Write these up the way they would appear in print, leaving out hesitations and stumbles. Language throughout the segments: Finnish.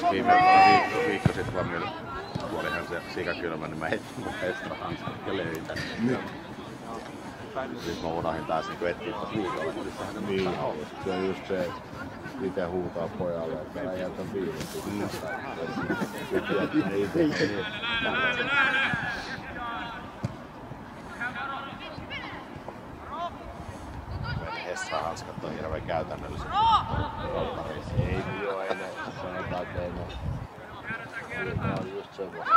Siis viikko sitten vaan meillä olihan se sikakylmä, niin mä heitin mun extra-hanskat ja löin tän. Siis mä unohdin taas niinku etsiä tuossa viikolla. Niin, se on just se, itse huutaa pojalle, että älä jätä viimeksi. Hessa-hanskat on hirveän käytännölliset. Ei oo enää, sanotaan, että ei oo. Tämä on just semmoista.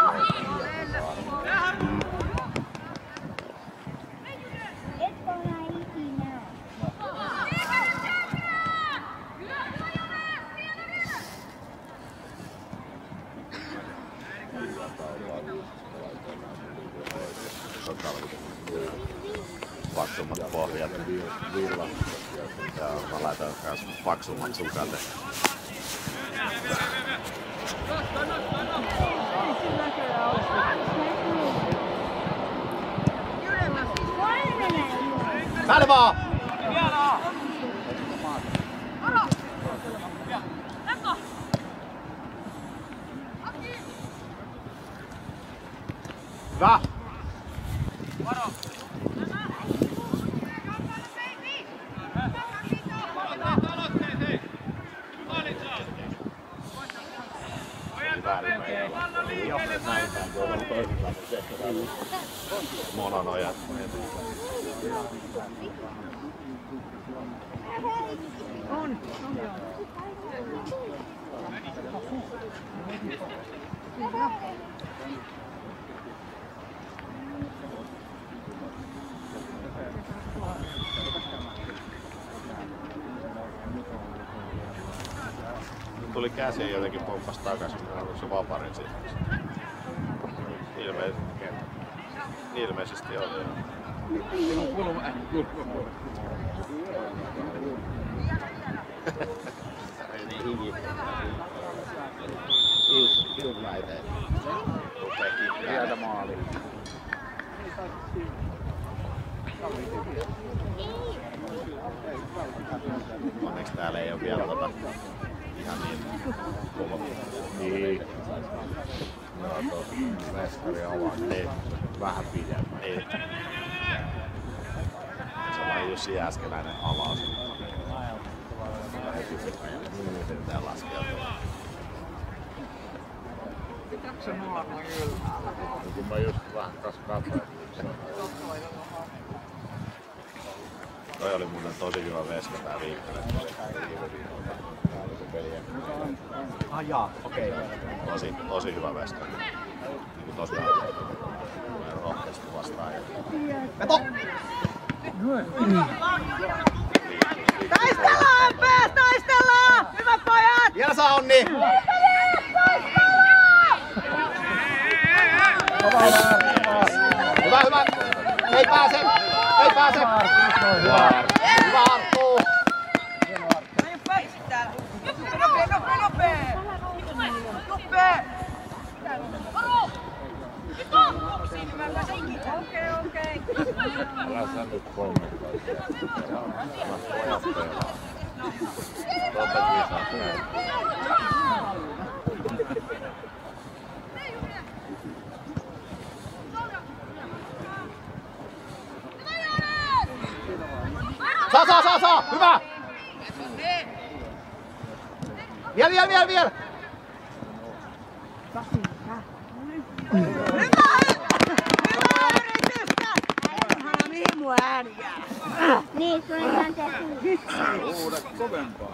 Paksummat pohjat. Ja mä laitan kans paksummat sukat. Päälle vaan! Hyvä! Mononojat. On. Tuli käsi ja jotenkin pomppas takaisin, kun halusi se vaparin siihen. Ilmeisesti oli. Sinun kulma Ilmaiteen. Sieltä maali. Onneksi täällä ei oo vielä ihan niin kova. Niin. No tuossa mestari avaa. Niin. Vähän pidemmän. Niin. Sama Jussi äskeläinen avaus. Yritetään laskeutua. Se mulla on ylhäällä. Kun mä just vähän katsoin. Toi oli muuten tosi hyvä veska tää viikko. Ah jaa, okei. Tosi hyvä veska. Niinku tosi rohkeasti vastaan. Veto! Taistellaan, pääs, taistellaan! Hyvä pojat! Vielä saa onni! Hyvä, hyvä! Ei pääse! Ei pääse! Hyvä Arttu! Ei pääsi täällä! Nopee! Nopee! Okei. Älä sä nyt kommentoida. Pojat pelaa. Totakin saa näin. Saa! Hyvä! Vielä! Mihin mun ääni jää? Niin, sun ei saa tehdä. Huuda kovempaa.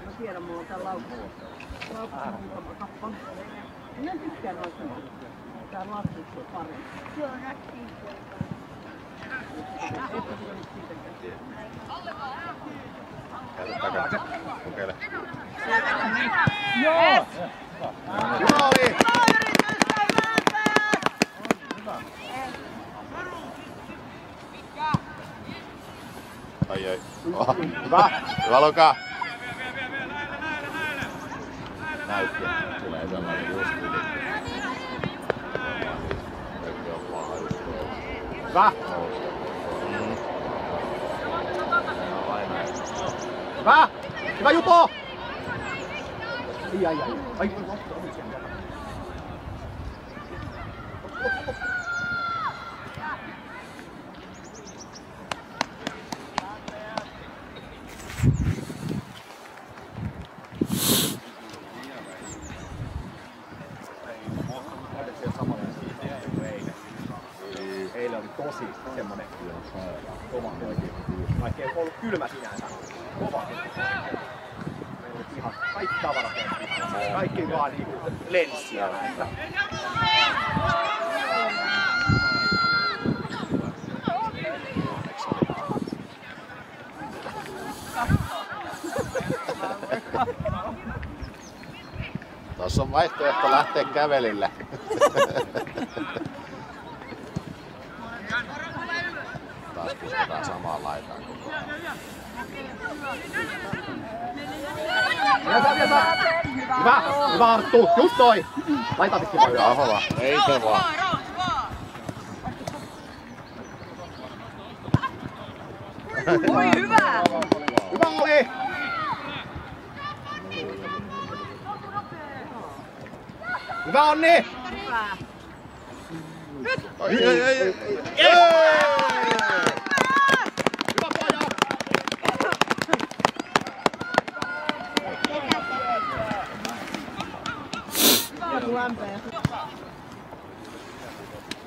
Mä tiedän, mulla on tää laukku muutama kappale. Minä tykkään oikein. Tää lapsiksi on parempi. Se on rattiisti. Eipä sitä nyt siitäkään. Käytä takana. Kokeile. Joo! Hyvä oli! Ai. Hyvä. Hyvä Luka. näytti, että tulee sellainen just yli. Kaikki on paha just tuolla. Hyvä! Hyvä! Hyvä Jupo! Ai. Eilen oli tosi semmonen kova oikein. Vaikka ei ollut kylmä sinänsä. Kova. Meillä oli ihan kaikki tavarat. Kaikki vaan niinku lensi siellä. Tuossa on vaihtoehto lähteä kävelille. Taas pustetaan samaan laitaan koko ajan. Hyvä Arttu, just toi! Laita pitkin vaan. Ahola, ei se vaan. Oi hyvä! Hyvä oli! Hyvä Onni! Hyvä! Ei! Hyvä poja!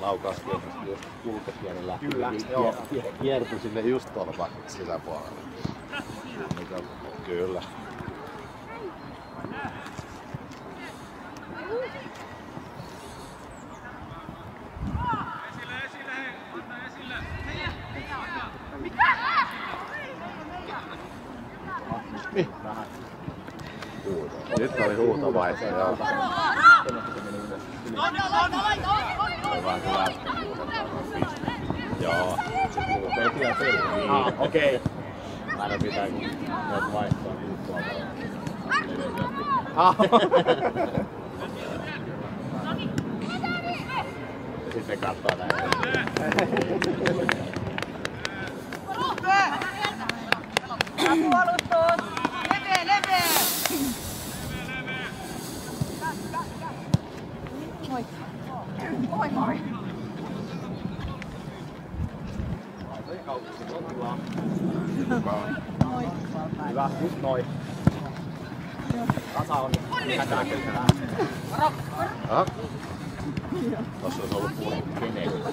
Laukaus tietysti, jos kulketielle lähti. Kyllä, joo. Kiertyi sinne just tuolla sisäpuolella. Kyllä. Nyt oli huutovaihe, joo. Vaan kyllä äsken huudetaan noin piste. Joo, se kuuluu kyllä selvä. Okei. Aina pitää kun näitä vaihtaa huuttua. Ja sitten katsoo näin. Puolustus! Leve! Moi! Hyvä, just noin. Tasa on hätää kyllä. Aha. Tossa olisi ollut puoli kenelle.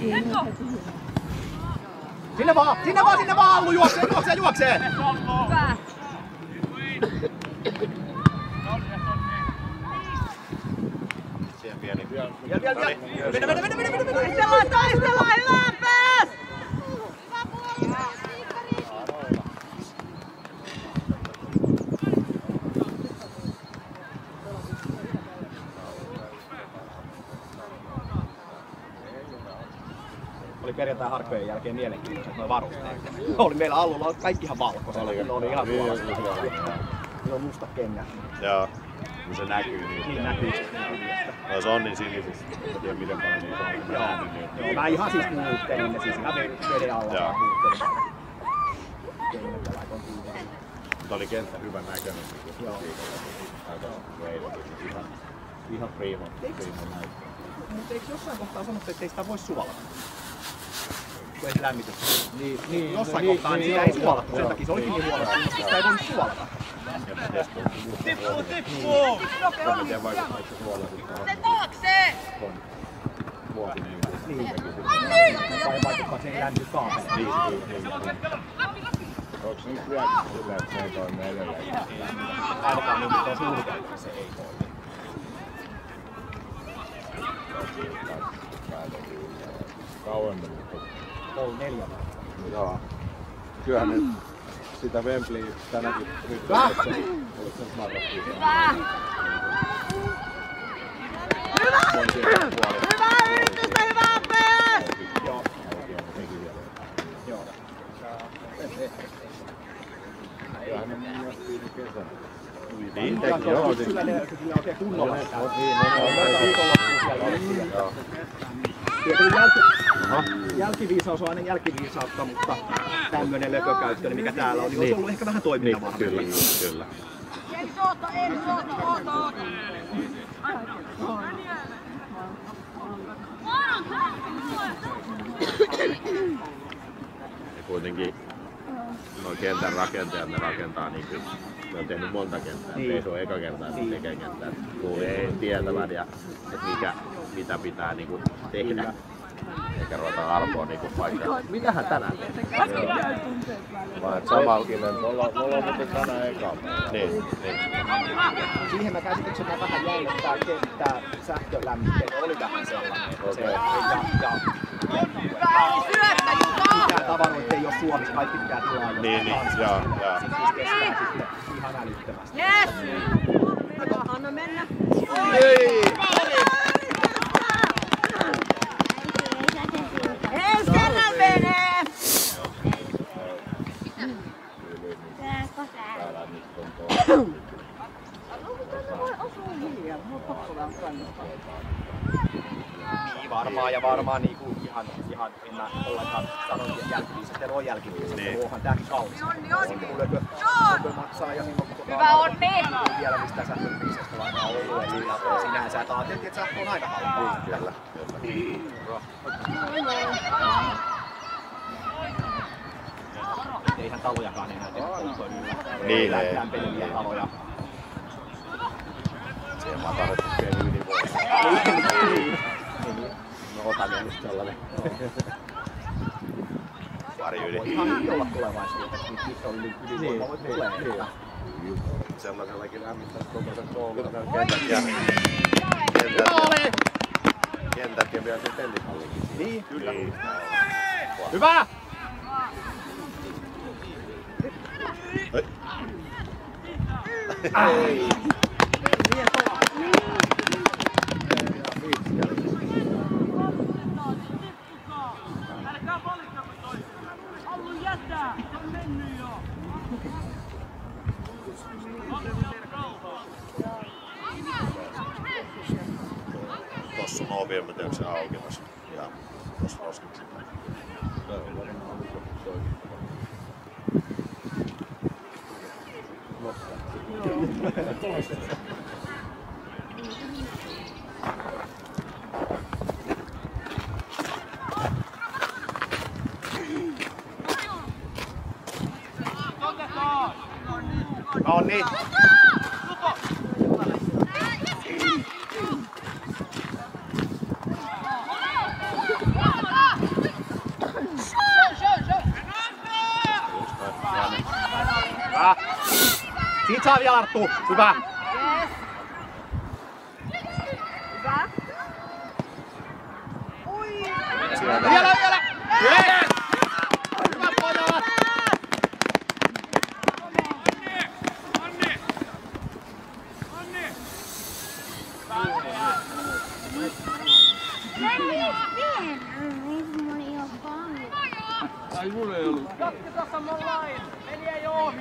Sinne vaan, Allu, juoksee! Hyvä! Siihen pieni. Vielä. Mene! Taistellaan! Hyvä pääs! Oli perjantai harkkojen jälkeen mielenkiintoiset nuo varusteet. Oli meillä Allulla kaikki ihan valkoisia. Ne oli ihan puolella. Niillä on mustat kengät. Joo. Kun se näkyy Niin näkyy. No se on niin sinisissä. En tiedä miten paljon niitä on. Joo, mä ihan siis muuttelin ne siis ihan veden alla. Joo. Muuttelin. Kengät laitoin kuivaan. Mutta oli kenttä hyvän näköinen. Joo. Ihan primo näyttää. Mutta eikö jossain kohtaa sanottu, että ei sitä voi suolata? Kun ei se lämmitys. Niin, Jossain kohtaa niin sitä ei suolattu. Sen takia se olikin niin huono, että sitä ei voinut suolata. Tippuu! Miten vaikuttaa, että se suolaa Se taakse! Niin. Tai vaikuttaa, että se ei lämmitys kaapeli. Onko se nyt vielä sillä, että se ei toimi edelleen? Ainakaan niin, että on suunnitelma, se ei toimi. Kauemmin. 3-4. Joo. Kyllähän nyt sitä Wembley tänäkin nyt oliko se marraskuussa? Hyvä yritystä, hyvä pääs! Joo. Kyllähän ne myös viime kesänä. Niin teki, joo. Syksyllä ne oikein kunnolla. Jälkiviisaus on aina jälkiviisautta, mutta tämmönen lökökäyttö, mikä täällä on, niin olisi ollut ehkä vähän toimintavahvempi. Kyllä. Ja kuitenkin noin kentän rakentajat, ne rakentaa niinku, ne on tehnyt monta kenttää, niin. Ei se ole eka kertaa, että ne tekee kenttää. Kuulee tietävän ja mitä pitää niinku tehdä. Eikä ruveta arpoa niinku paikkaa. Mitähän tänään tehdään? Vaan samalkinen, me ollaan muuten tänään eka. Niin. Siihen mä käsitykseni vähän jäin, että tää sähkölämmitteinen oli vähän sellainen. Mikään tavaroita ei oo Suomessa, kaikki pitää tilaa. Niin, jaa. Siis kestää sitten ihan älyttömästi. Yes! Anna mennä. Ei! Eskellä menee! Täällä nyt on tuo. Niin varmaan niinku ihan en mä ollenkaan sanon jälkiviisat, ero jälkiviisat, onhan tääkin kaunis. Lökö maksaa ja siinä on hyvä onni! vielä mistä sähköviisestä lainaa ollut, eli sinähän sä ajattelit, että sähkö on aina halpaa. Kyllä. Eihän talojakaan enää tehdä polttoöljyllä. Niin, lämpeniä taloja. Siellä vaan tarvittu pieni ydinvoima. No otan just sellainen. Pari Voi ihan olla tulevaisuudessa, nyt on ydinvoima voi tulee. Sellaisellakin lämmittäisi koko sen koulun kentät ja vielä se tennishallikin. Niin, kyllä. Hyvä! Ei! Tossa on ovi, mä teekö se auki tossa. Ja tossa roskiksi. No niin. Hyvä. Siitä saa vielä Arttu. Hyvä. Yes. Hyvä. Ui. Vielä. Yes. Hyvä pojat. Ai mulla ei ollut. Jatketaan samanlain. Eli ei ohi.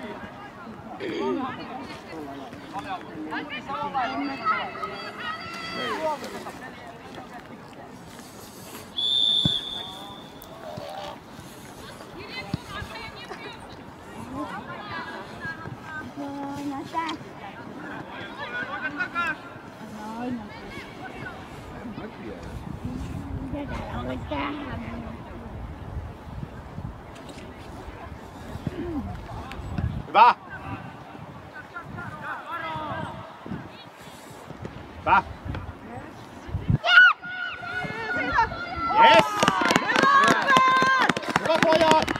Hyvä. Hyvä. Yes. Hyvä pojat.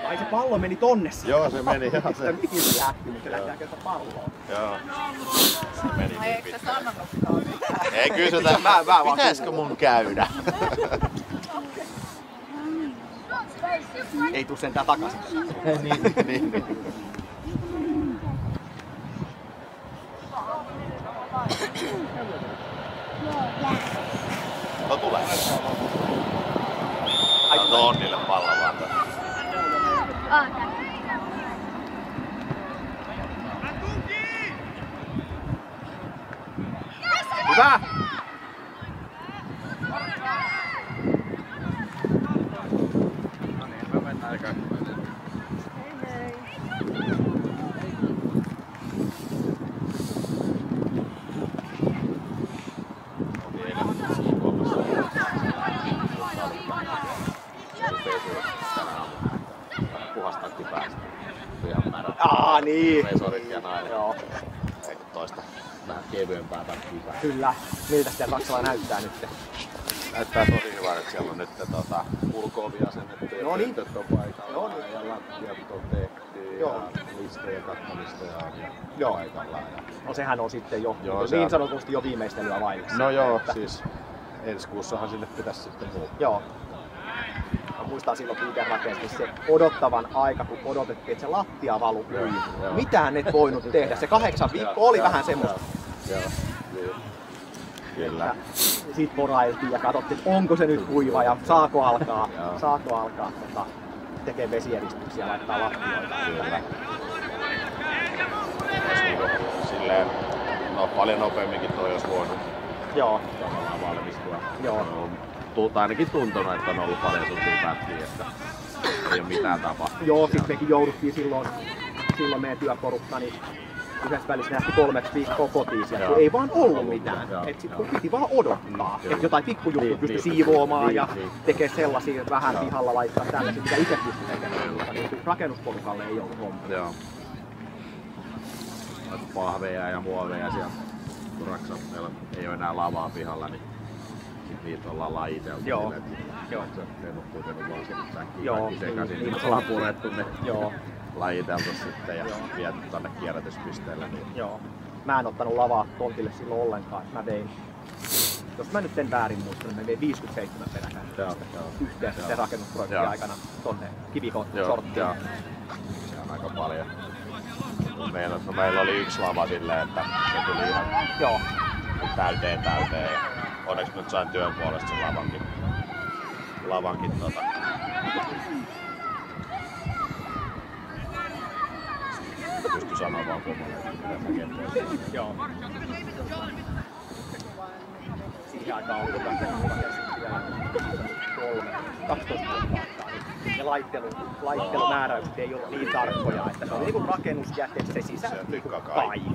Ai se pallo meni tonne. Joo, se meni ihan se. Mihin se lähti, mutta se lähti käytä palloa. Joo. Se meni niin Eikö sä sanonutkaan mitään? Ei kysytä, pitäisikö mun käydä? Ei tuu sentään takaisin. niin. No tulee. Anto Onnille palla vaan. pihanmäärät. Niin. Pesorit ja näin. Joo. Eikö toista vähän kevyempää pätkää. Kyllä. Miltä sitä Saksalla näyttää nyt? Näyttää tosi hyvältä, että siellä on nyt ulko-ovi asennettu ja No niin. pöntöt on paikallaan ja lattiat on tehty ja listojen kattamistoja on paikallaan. No sehän on sitten jo se niin on sanotusti jo viimeistelyä vaiheessa. No joo, siis ensi kuussahan sinne pitäisi sitten muuttaa. Joo. Mä muistan silloin, kun itse rakensin se odottavan aika, kun odotettiin, että se lattia valuu. Mitään et voinut tehdä. Se 8 viikkoa oli vähän semmoista. Joo, kyllä. Sitten porailtiin ja katsottiin, onko se nyt kuiva ja saako alkaa tekee vesijäristyksiä ja laittaa lattioita. Kyllä. Silleen, no paljon nopeamminkin toi olisi voinut tavallaan valmistua. Joo. Ainakin tuntunut, että on ollut paljon suntia pätkiä, että ei ole mitään tapahtunut. Joo, sit mekin jouduttiin silloin meidän työporukka, niin yhdessä välissä nähti 3 viikkoa kotiin sieltä, kun ei vaan ollut mitään. Et sit kun piti vaan odottaa, että jotain pikkujuttuja pystyi siivoamaan ja tekee sellaisia vähän pihalla laittaa tällaisia, mitä itse pystyi tekemään. Mutta niin rakennusporukalle ei ollut homma. Joo. Pahveja ja muoveja siellä Raksan meillä ei ole enää lavaa pihalla, niin sit niitä ollaan lajiteltu. Joo. Joo. Se on kuitenkin vaan sen säkkiin Joo. kaikki sekaisin. Niin ollaan purettu ne. Joo. Lajiteltu sitten ja viety tonne kierrätyspisteelle. Niin. Joo. Mä en ottanut lavaa tontille silloin ollenkaan. Mä vein, jos mä nyt en väärin muista, niin mä vein 57 peräkään yhteensä sen rakennusprojektin aikana tonne kivikonttiin. Se on aika paljon. Meillä oli yksi lava silleen, että se tuli ihan täyteen. Ja onneksi nyt sain työn puolesta sen lavankin pysty sanoa vaan kummalle. Joo. Siihen aikaan oli vielä 12 vuotta. Ja laittelumääräykset ei ollut niin tarkkoja, että se oli niinku rakennusjäte, se sisältyi niinku kaikki.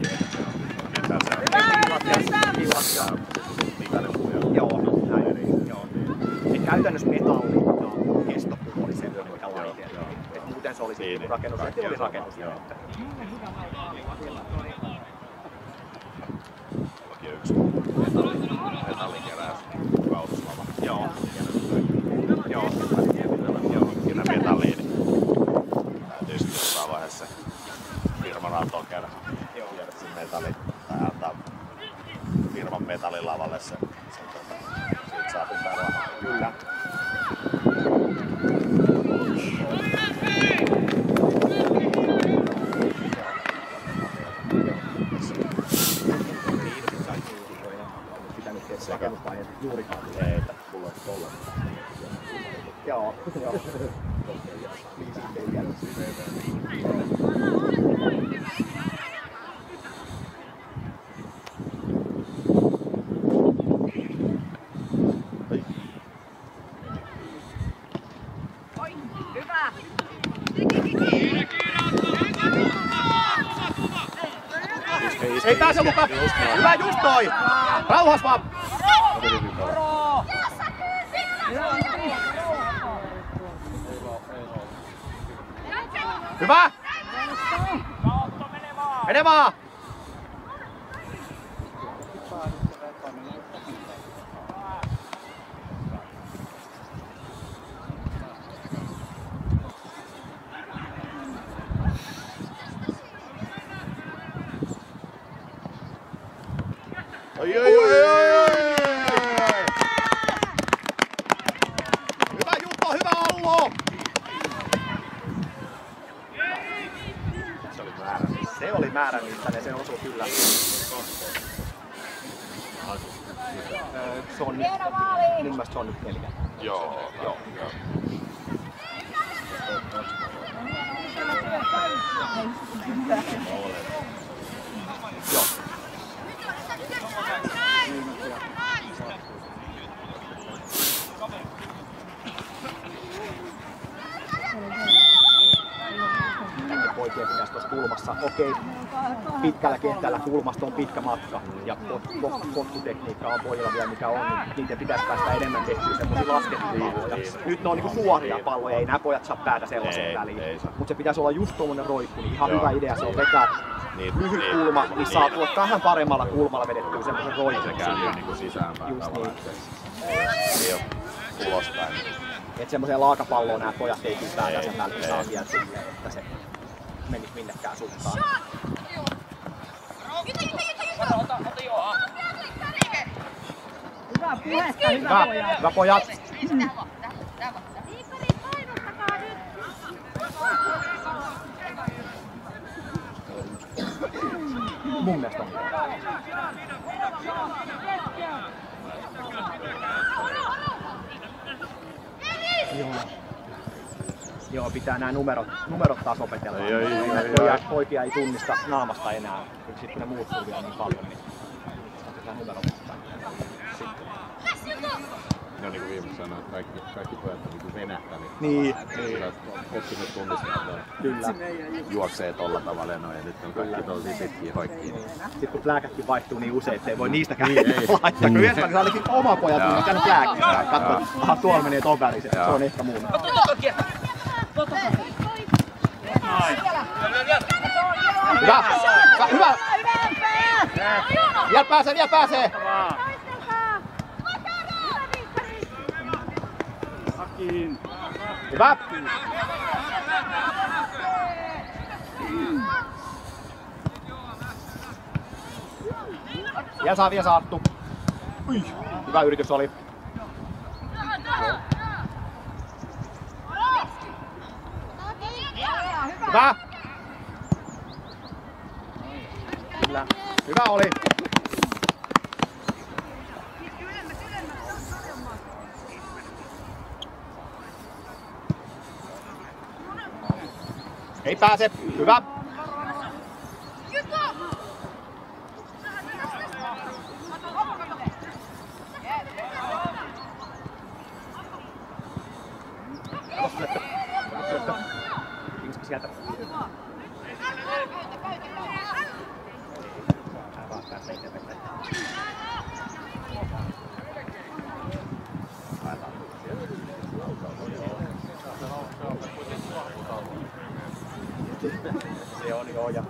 Joo, näin. Joo. Et käytännössä metalli kestopuoli oli se, mikä laiteltiin. Et muuten se oli sitten rakennusjäte, oli rakennusjätettä. Yksi metallikeräys, kauluslava. Joo. Kyllä metalliin. Täytyy sitten jossain vaiheessa firman autoon käydä sen metallin tai antaa firman metallilavalle se siitä saa pitää rahaa. Kyllä. Pitänyt tehdä rakennusvaiheet juurikaan. Ei, mulla on tolle. Joo. Hyvä! Ei pääse mukaan! Hyvä just toi! Rauhas vaan! Hyvä! Mene vaan! Oi! Hyvä Jukka, hyvä Allo! Se oli määrällistä, se osui kyllä. Se on nyt, mun mielestä se on nyt 4. Joo. Joo. poikien pitäisi tuossa kulmassa. Okei, pitkällä kentällä kulmasta on pitkä matka ja potkutekniikka on pojilla vielä mikä on, niin niiden pitäisi päästä enemmän tehtyä semmosia laskentapalloja. Nyt ne on niinku suoria palloja, ei nää pojat saa päätä sellaiseen väliin. Mutta se pitäisi olla just tommonen roikku, niin ihan hyvä idea se on vetää lyhyt kulma, niin saa tulla vähän paremmalla kulmalla vedettyä semmosen roikun. Se käy niinku sisäänpäin tavallaan. Ei oo ulospäin. Et semmoiseen laakapalloon nämä pojat ei kyllä päätä sen väliin saa vielä silleen, että se menisi minnekään suuntaan. Hyvä puhetta, hyvä pojat. Hyvä pojat. Mun mielestä on. Joo, pitää nämä numerot taas opetella. Poikia ei tunnista naamasta enää. Sitten kun ne muuttuu vielä niin paljon, niin otetaan numerot. Ne on niinku viimeksi sanoa, että kaikki pojat on niinku venähtänyt. Niin. Oppinut tunnistamaan. Kyllä. Juoksee tolla tavalla noin ja nyt on kaikki tollasia pitkiä hoikkiin. Sitten kun plääkätkin vaihtuu niin usein, ettei voi niistäkään laittaa. Kun yhdessä niin ainakin oma pojat on tänne plääkkää. Katso, aha tuolla menee ton väri, se on ehkä muun. Hyvä! Hyvä! Vielä pääsee! Hyvä! Vielä saa Arttu. Hyvä yritys oli. Hyvä! Kyllä. Hyvä oli. Ei pääse. Hyvä. Sieltä. Se on joo ja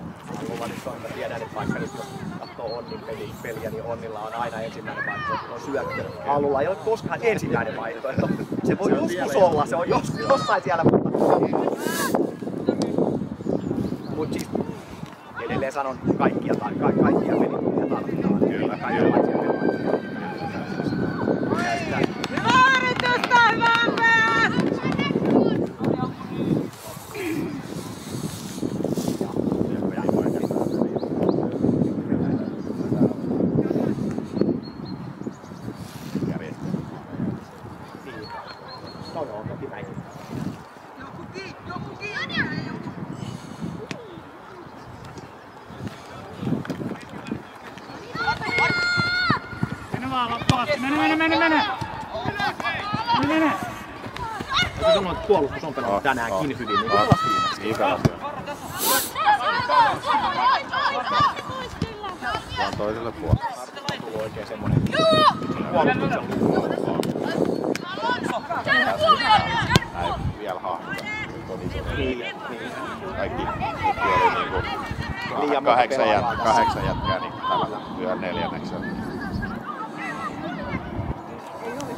mä tiedän, että vaikka nyt jos katsoo Onnin peliä, niin Onnilla on aina ensimmäinen vaihtoehto, on syöttö. Alulla ei ole koskaan ensimmäinen vaihtoehto. Se voi joskus olla, se on jossain siellä, mutta siis edelleen sanon kaikkia pelikuja tarvitaan. Kyllä, kaikenlaisia pelikuja. Hyvä yritystä, hyvä pää! Joo, toki näinkin. Mene! Mä sanoin, että puolustus on pelannut tänäänkin hyvin, niin kuin viimeksi. Niin pelasi. Vaan toiselle puolelle. On tullut oikein semmonen puolustus. Näin vielä hahmoja. Niin. Kaikki oli niinku 8 jätkää niin tällä yhden neljänneksellä.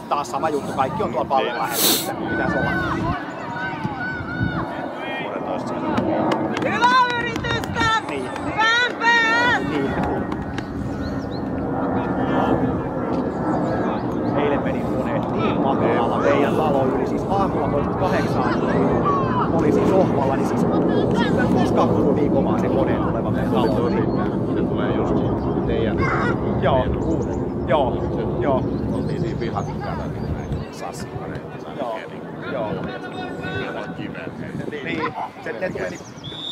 Taas sama juttu, kaikki on tuolla pallon lähellä, pitäisi olla. 16 Hyvä yritystä! Niin. Hyvä! Niin. Eilen meni koneet niin matalalla meidän talo yli, siis aamulla 38 oli siis sohvalla, niin siis sitten koskaan tullut niin kovaa se koneen tuleva meidän talo yli. Se tulee just teidän Joo. Oltiin siinä pihatkin täällä niin sassikoneita. Joo. Niin, se tuli niinku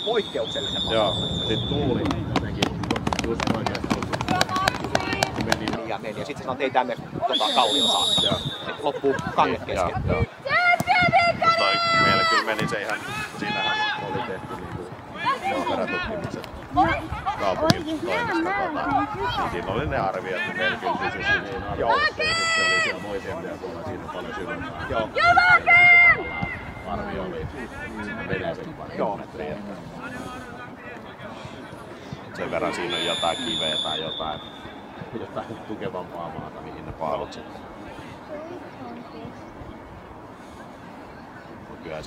poikkeuksellinen paljon. Joo, ja sit tuuli jotenkin just oikeesti. Meni ja sit se sanoi, että ei tänne kallion saakka. Joo. Sitten loppuu kanget kesken. Toi meillä kyllä meni se ihan, siinähän oli tehty niinku maaperätutkimukset kaupungin toimesta. Niin siinä oli ne arviot, että meillä kyllä siis niin arvioitti, ja sitten oli siellä moisemia tuolla siinä paljon syvempää. Joo. Arvio oli sinne veneeseen pari metriä. Sen verran siinä on jotain kiveä tai jotain tukevampaa maata, mihin ne paalot sitten.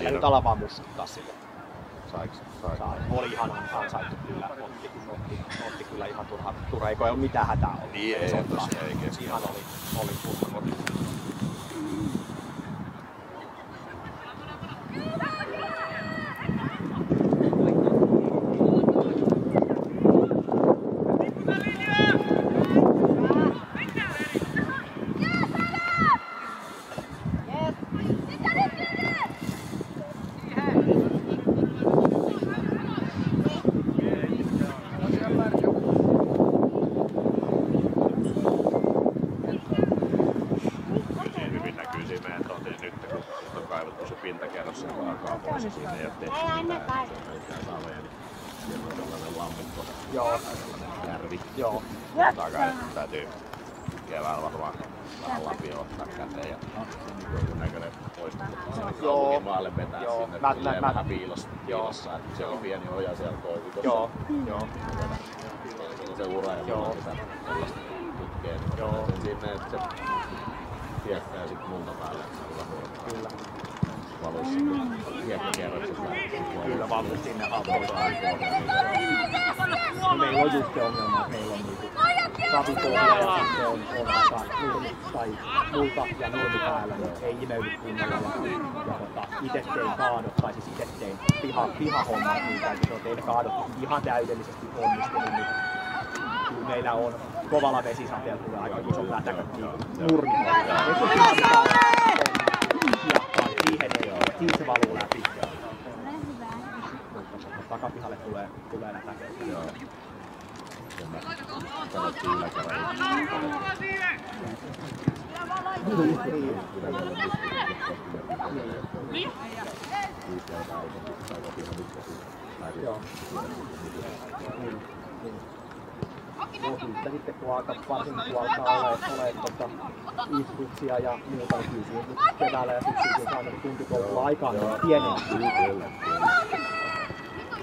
Ei nyt ala vaan mussuttaa sille. Saiks? Oli ihan ansaittu kyllä. Otti kyllä ihan turha. Eikö ole mitään hätää ollut. Niin ei tosiaan ei kestä. Ihan oli turha. Täytyy keväällä varmaan vähän lapio ottaa käteen ja jonkun näköinen poistunut kaupungin maalle vetää sinne vähän piilossa. Että siellä on pieni oja siellä koivikossa. Joo. Se ura ja muuta sitä tällaista tutkee. Niin sinne, että se hiekkää sit multa päälle, että se tulee huomaa. Kyllä. Valuisi sitten hiekkakerroksesta. Kyllä valuisi sinne alkoitaan. Meillä on just se ongelma, että meillä on niinku savipohja ja sitten on nurmi tai multa ja nurmi päällä, niin ei imeydy kunnolla ja itse tein kaadot, tai siis itse tein pihahommat, niin täytyy tehdä kaadot ihan täydellisesti onnistunut, niin kyllä meillä on kovalla vesisateella tulee aika iso lätäkät nurmi. Siinä se valuu läpi. Takapihalle tulee lätäkät. Sanottiin yläkäräjä. Sitten kun varsinkin kun alkaa olemaan istuksia ja muuta, niin keväällä ja syksyllä saanut tuntikoululla aikaan niin pienemmä.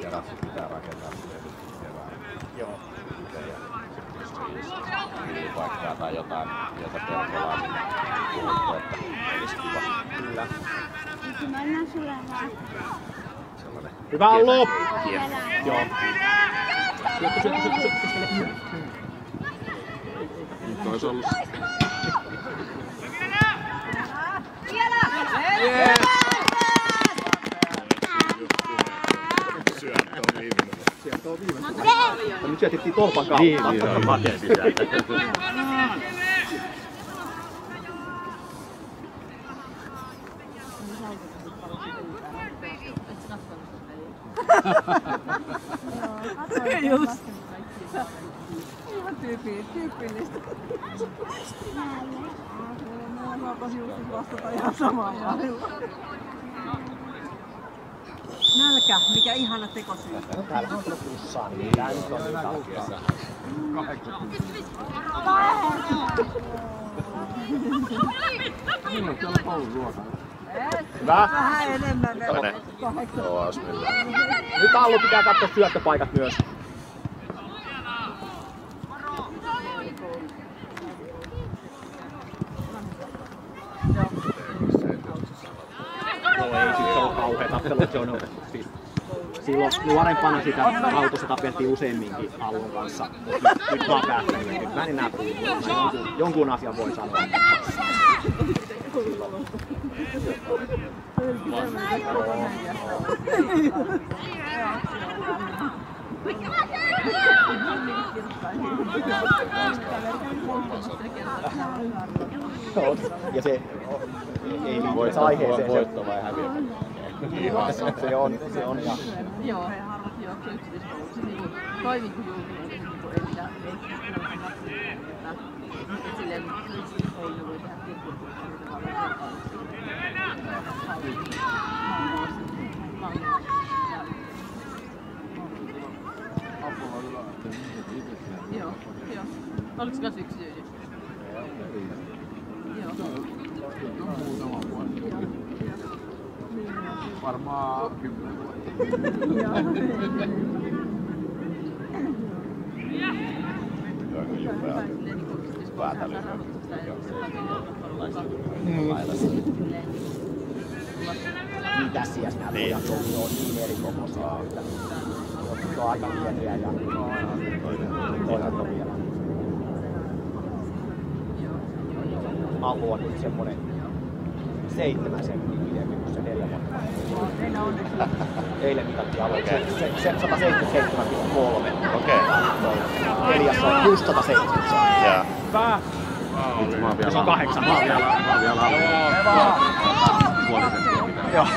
Ja rassit pitää rakentaa keväällä. Joo. Paikkaa tai jotain, jota perkelaa sinne kuuluttua, että olisi kiva. Kyllä. Mennään sulle vaan. Sellainen Hyvä ollut! Joo. Nyt olisi ollut Sieltä on viimeinen. Nyt syötettiin tolpan kautta. Niin, se on makea sisältä. Just. Ihan tyypillistä. Mä otasin just vastata ihan samalla lailla. Nälkä, mikä ihana tekosyy. Täällä on tullut pussaa, niin tää nyt on niin taukeassa. Milloin täällä on kouluruoka? Hyvä. Vähän enemmän. Nyt Allu pitää katsoa syöttöpaikat myös. No ei sit se oo kauhea tappelu, se on siis silloin nuorempana sitä autossa tapettiin useamminkin Allun kanssa. Nyt vaan päättänyt, nyt mä en enää puhu. Jonkun asian voi sanoa. Ja se ei liity aiheeseen. Voitto vai häviö? Se on ja... Joo, he harvat juoksee yksityiskoulussa. Toimin kuin julkinen, ei mitään. Silleen yksityiskoulu voi tehdä Joo. Oliko se yksi yli? Joo. Varmaan 10 vuotta. Mitäs siellä nämä pojat on niin eri kokoisia, että on aika pieniä ja toiset on vielä. Alu on nyt semmonen 7 senttiä pidempi kuin se 4 vuotta. Eilen mitattiin Alu. Se 177,3. Okei. Eliassa on just 170. Jaa. Nyt Mä oon vielä se on 8. Mä oon vielä puoli senttiä pitää. Joo.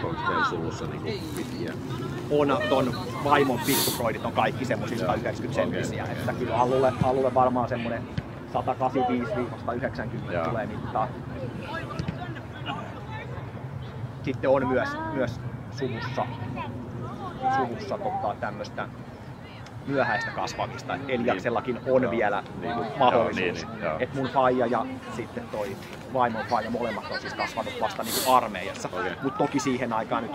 Onko teidän suvussa niinku pitkiä? On ton vaimon pikkufroidit on kaikki semmosia 190 senttisiä. Että kyllä Allulle varmaan semmonen 185-190 tulee mittaa. Sitten on myös suvussa tämmöstä myöhäistä kasvamista. Eliaksellakin on vielä mahdollisuus. Et mun faija ja sitten toi vaimon faija molemmat on siis kasvanut vasta niinku armeijassa. Mut toki siihen aikaan nyt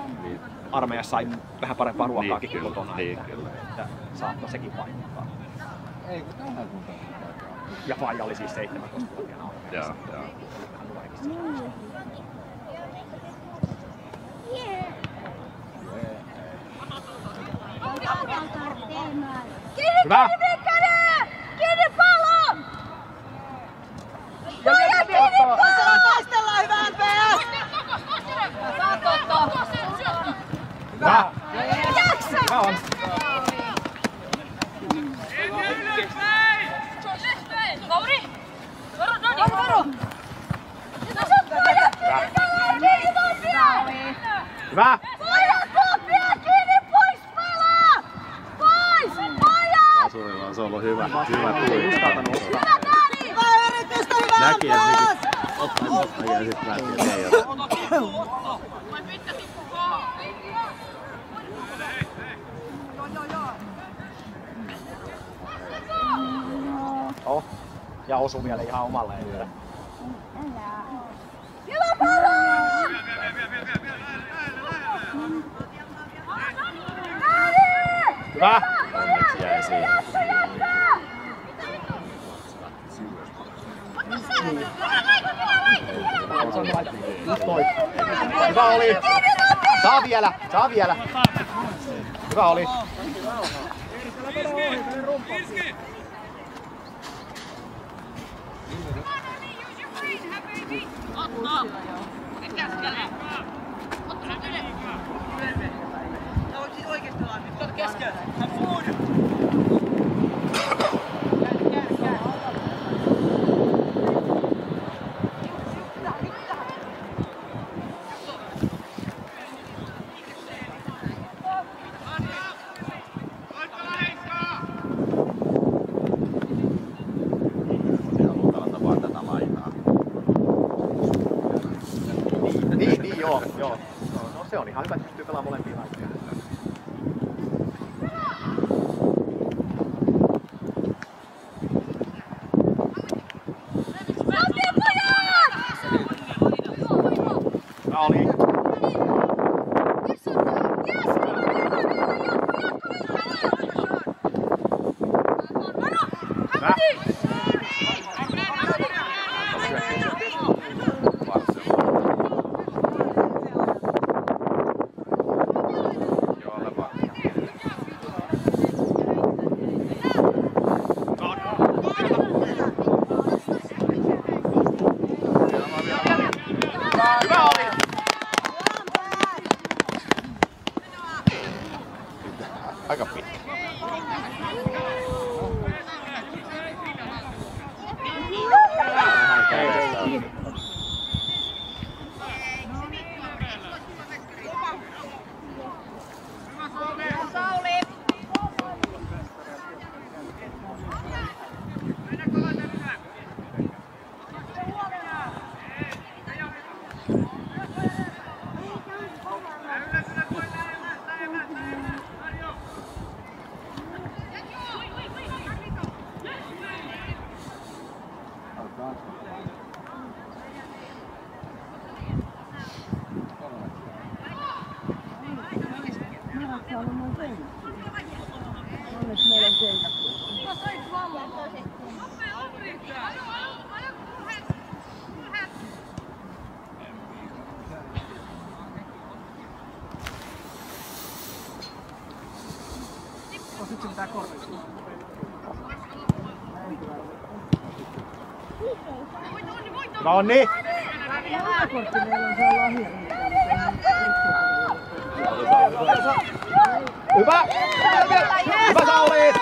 armeijassa sai vähän parempaa ruokaakin kuin kotona. Että saattoi sekin vaikuttaa. Ja faija oli siis 17-vuotiaana armeijassa. Hyvä! Kiinni pallon! Pojat, kiinni pallon! Taistellaan hyvää MPS! Hyvä! Jaksa! Hyvä on! Lauri! Varu! Tässä on pojat! Kiinni pallon! Hyvä! Pojat, kiinni pois pelaa! Pois! Pojat! Asurilla se on ollut hyvä tuli. Hyvä Dani! Hyvä yritystä, hyvä Näki, että ottaa ja sitten lähti, että ei ole. Oh. Ja osu vielä ihan omalle. Hyvä pallo! Hyvä! Onneksi jäi siihen. Hyvä oli! Saa vielä! Hyvä oli! Niin, joo. No se on ihan hyvä, että pystyy pelaamaan molempia laitteja. Hyvä oli. Hyvä. tää kortti. Nonni! Tää kortti meillä on se lahja. Hyvä! Hyvä Sauli!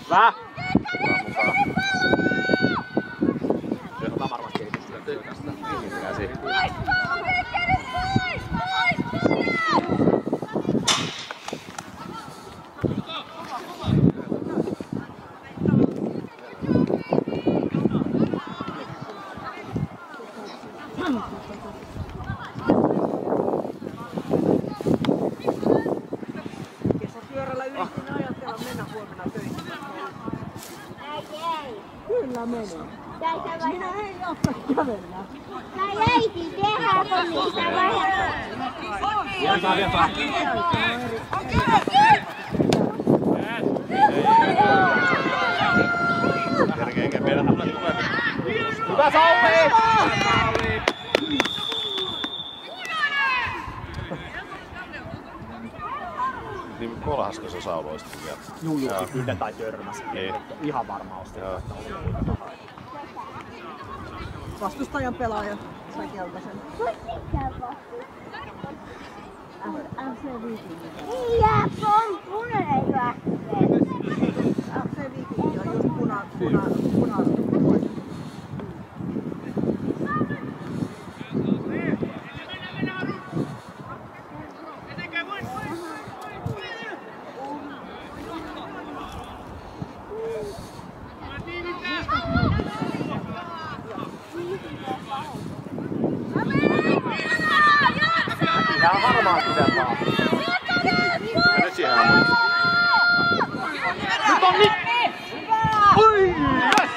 Hyvä! Se on varmasti kehitystyö tästä. Käsi. Kesäpyörällä yritin ajatella mennä huomenna töihin. Kyllä menee. Minä en jaksa kävellä. Mä jäitin tehdä, kun niistä vähän. Kerkeekä meidän tulee. Hyvä Sauli! Niin kolhasko se sauloista vielä? Juu, yhden tai törmäsi. Niin. Ihan varma osti. Vastustajan pelaaja sai keltaisen. Ja se on punainen FC Viking on just punainen. Tää on varmaan pidempaa. Mene siihen aamuun. Nyt on nyt! Oi! Yes!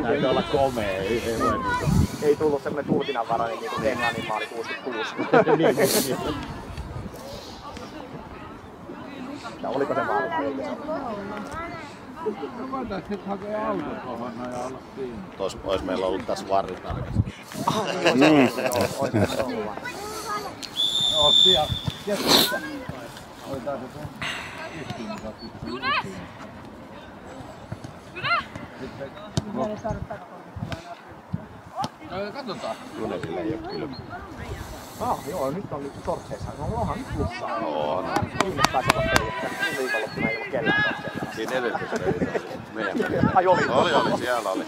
Täytyy olla komea, ei voi niinku. Ei tullut semmonen tulkinnanvarainen niinku Englannin maali 66. Ja oliko se maali? Ois meillä ollut tässä varri tarkasti. Katsotaan. Junesille ei oo kylmä. Joo, nyt on nyt sortseissa. No onhan nyt plussaa. On. Viimeis taisi olla peli, että viikonloppuna ei ollut kellään sortseilla. Siinä edellisessä pelissä meidän pelissä. Ai oli? Oli, siellä oli.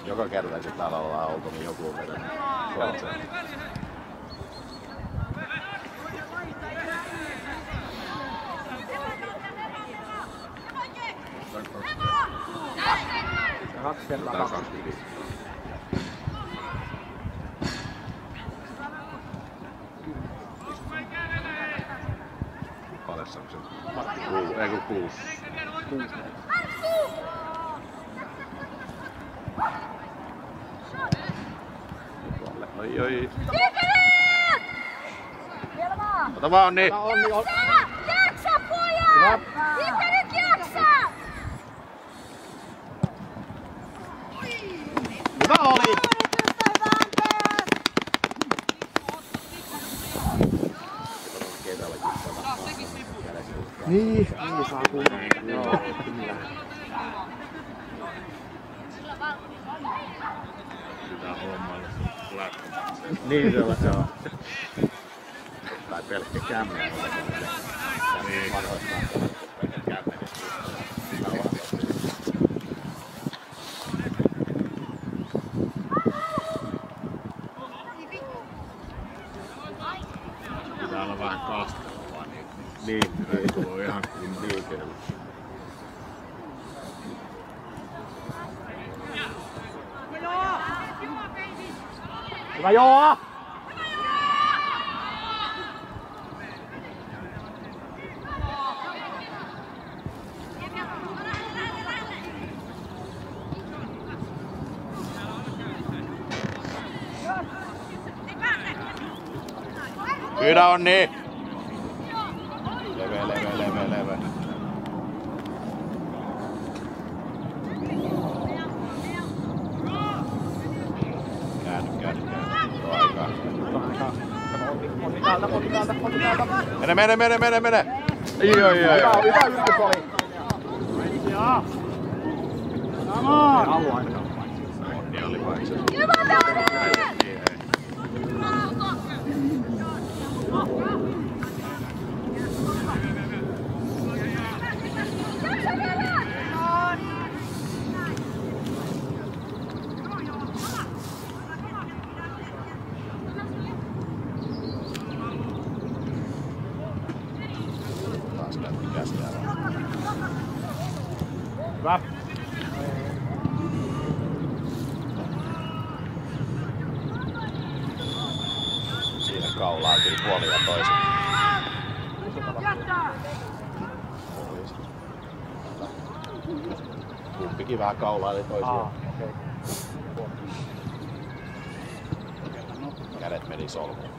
Joka kerta kun täällä ollaan oltu, niin joku on vetänyt sortseja. Kaksi kertaa Tää on kaksi. 25. Palessa onko se? Ei kun 6. Oi. Ota vaan niin. Jaksa pojat! Mitä nyt jaksaa? Hyvä oli! Niin saa kuulla. Joo, kyllä. Sitä hommailla niin se on. Tai pelkkä kämmen. Niin. Pitää olla vähän kastelua. Niin, ei tullut ihan niin kyllä. Hyvä joo! Pyydä Onni! Leve. Käänny. Mene! Hyvä yritys oli. Onni oli paikassa. Hyvä. Siinä kaulaa kyllä puolilla toisin. Kumpikin vähän kaulaili toisiaan. Kädet meni solmuun.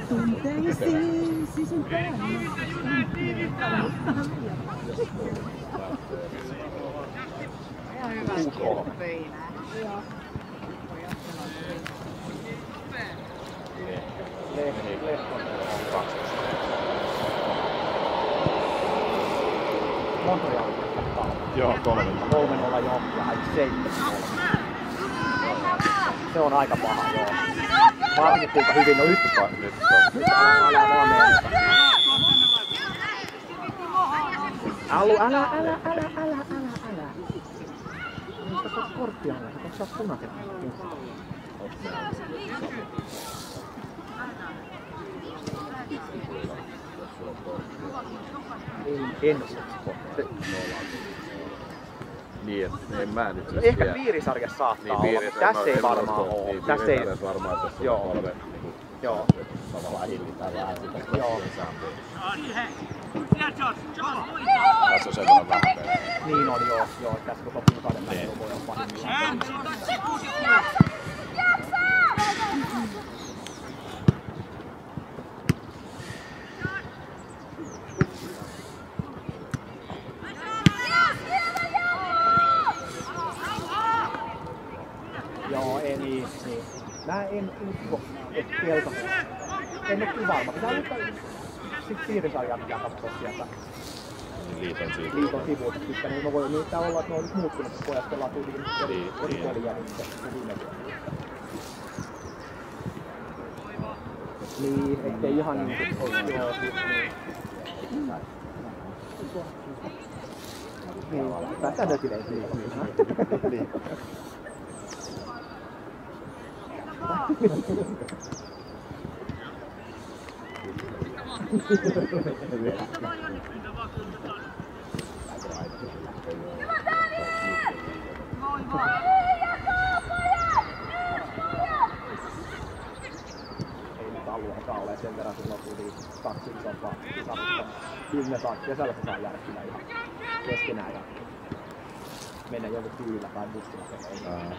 Tunteisiin sisimpään. Ihan hyvä peinää. Montoja oli. Joo, 3-0 jo ja hän 7. Se on aika paha, joo. Varsinkin kuinka hyvin no nyt on. Älä. Mistä sä oot korttia alle? Sä oot punaisen. En Niin, en mä nyt siis ehkä vielä. piirisarjassa saattaa Niin, olla. Tässä ei varmaan ole. Niin, Tässä ei. piirisarjassa varmaan, että tässä Joo. on 3 niinku, Joo. tavallaan hillitään vähän sitä Joo. saantia. Tässä on sen verran vähän pelejä. Niin on joo. Tässä koko kuukauden välillä voi olla pahimmillaan. Joo, ei niin. Mä en usko, että Kelta... En oo kyllä varma. Pitää nyt sit piirisarjaa pitää katsoa sieltä Liiton siitä. liiton sivuilta sitten. Niin voi niitä olla, että ne on nyt muuttunut, kun pojat pelaa kuitenkin eri peliä nyt kuin viime vuonna. Niin, ettei ihan niin kuin... Joo, niin, päästään nökileisiin. Niin. Ei nyt alueekaan ole sen verran silloin tuli 2 isompaa kisarutta. Kyllä ne saa kesällä se saa jäädä kyllä ihan keskenään ja mennä joku tyylillä tai bussilla tekemään.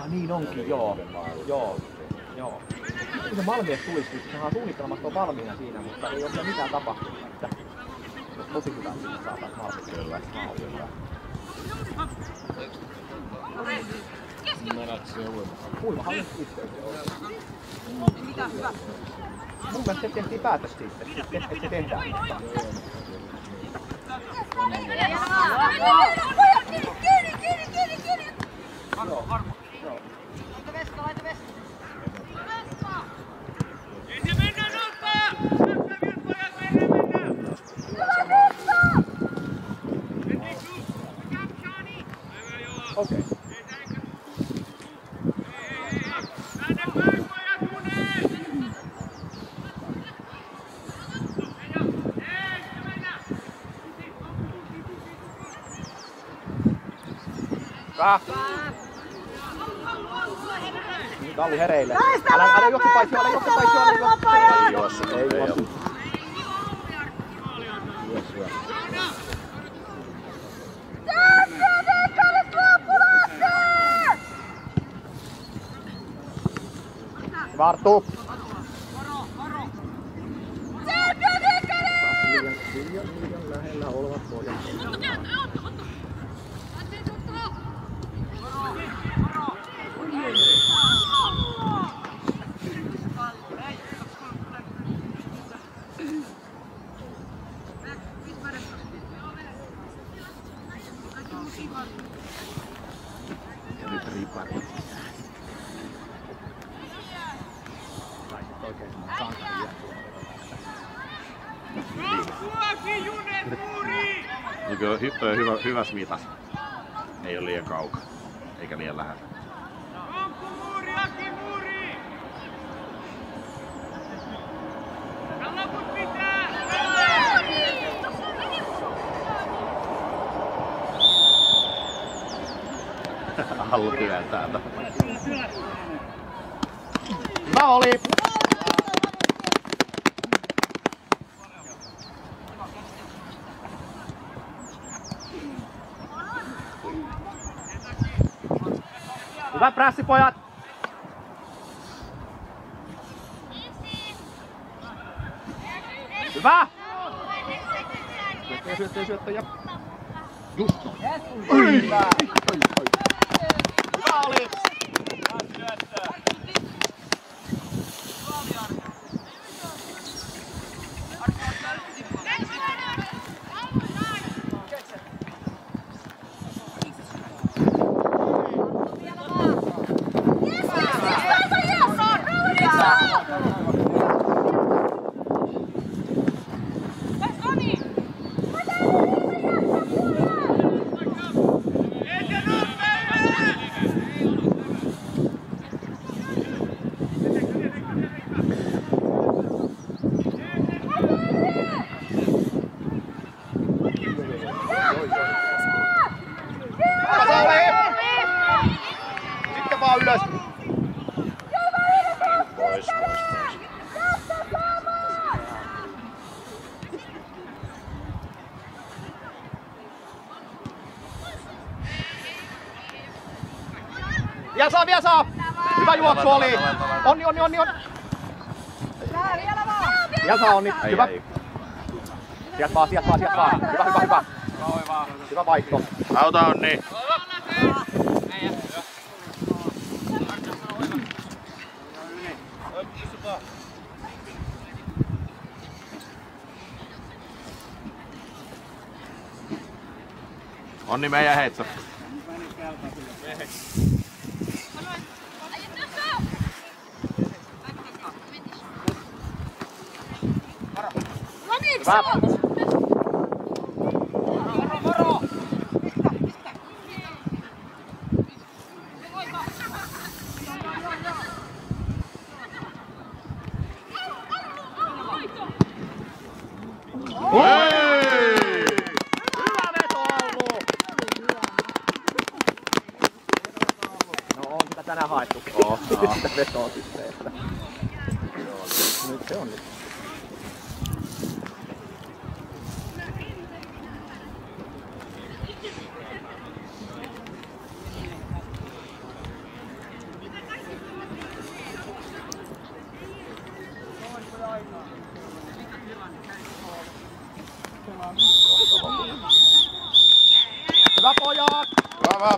Niin onkin, joo. Kun se Malmies tulisi, niin sehän on suunnittelemassa on valmiina siinä, mutta ei ole mitään tapahtunut. Että tosi hyvä, että siitä saataisiin Malmies kyllä Uimahan yhteyteen on. Mitä hyvä? Mun mielestä se tehtiin päätös siitä, että se tehdään. Laita veska. Okei. Kallu hereille. Älä juokse paitsiolle, juokse paitsiolle. Ei juossut. Ei juossut. Vartu. Liian lähellä olevat pojat. Ja nyt ripari. Oikein sankaria. Hyvä smitas. Ei ole liian kaukaa, eikä liian lähellä. Hallu työntää täältä. Hyvä oli! Hyvä prässi, pojat! Hyvä! Syöttö ja... Just noin. Hyvä! Hyvä oli! Sitten vaan ylös! Pois. Vielä saa! Hyvä juoksu oli! Onni! Vielä saa onni! Hyvä! Sieltä vaan! Hyvä! Hyvä vaihto! Auta Onni! Onni meidän heitto. Hyvä! Hyvä veto, Allu! No on sitä tänään haettu. Sitä vetoa sitten, että... Nyt se on. Hyvä pojat! Hyvä,